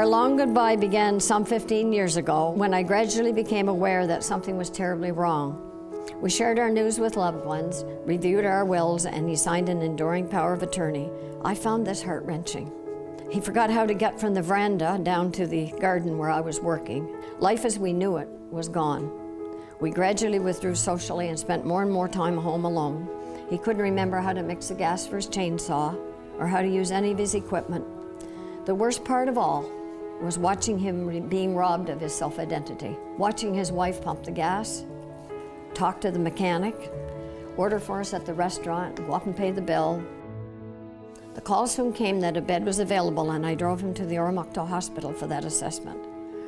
Our long goodbye began some 15 years ago when I gradually became aware that something was terribly wrong. We shared our news with loved ones, reviewed our wills, and he signed an enduring power of attorney. I found this heart-wrenching. He forgot how to get from the veranda down to the garden where I was working. Life as we knew it was gone. We gradually withdrew socially and spent more and more time home alone. He couldn't remember how to mix the gas for his chainsaw or how to use any of his equipment. The worst part of all was watching him being robbed of his self-identity, watching his wife pump the gas, talk to the mechanic, order for us at the restaurant, go up and pay the bill. The call soon came that a bed was available, and I drove him to the Oromocto Hospital for that assessment.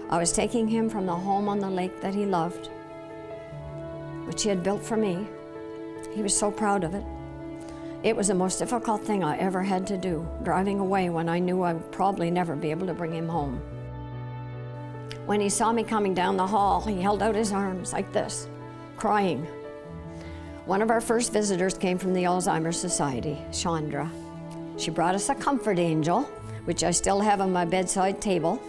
I was taking him from the home on the lake that he loved, which he had built for me. He was so proud of it. It was the most difficult thing I ever had to do, driving away when I knew I would probably never be able to bring him home. When he saw me coming down the hall, he held out his arms like this, crying. One of our first visitors came from the Alzheimer's Society, Chandra. She brought us a comfort angel, which I still have on my bedside table,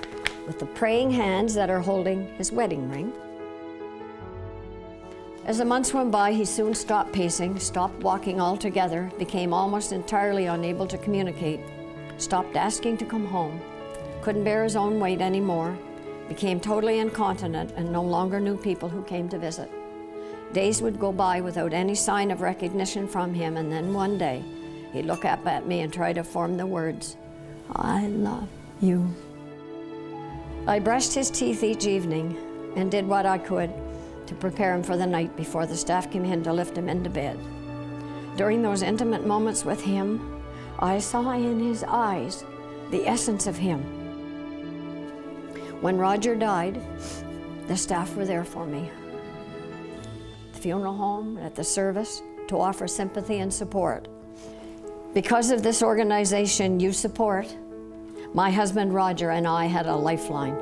with the praying hands that are holding his wedding ring. As the months went by, he soon stopped pacing, stopped walking altogether, became almost entirely unable to communicate, stopped asking to come home, couldn't bear his own weight anymore, became totally incontinent and no longer knew people who came to visit. Days would go by without any sign of recognition from him, and then one day, he'd look up at me and try to form the words, "I love you." I brushed his teeth each evening and did what I could to prepare him for the night before the staff came in to lift him into bed. During those intimate moments with him, I saw in his eyes the essence of him. When Roger died, the staff were there for me. The funeral home, at the service, to offer sympathy and support. Because of this organization you support, my husband Roger and I had a lifeline.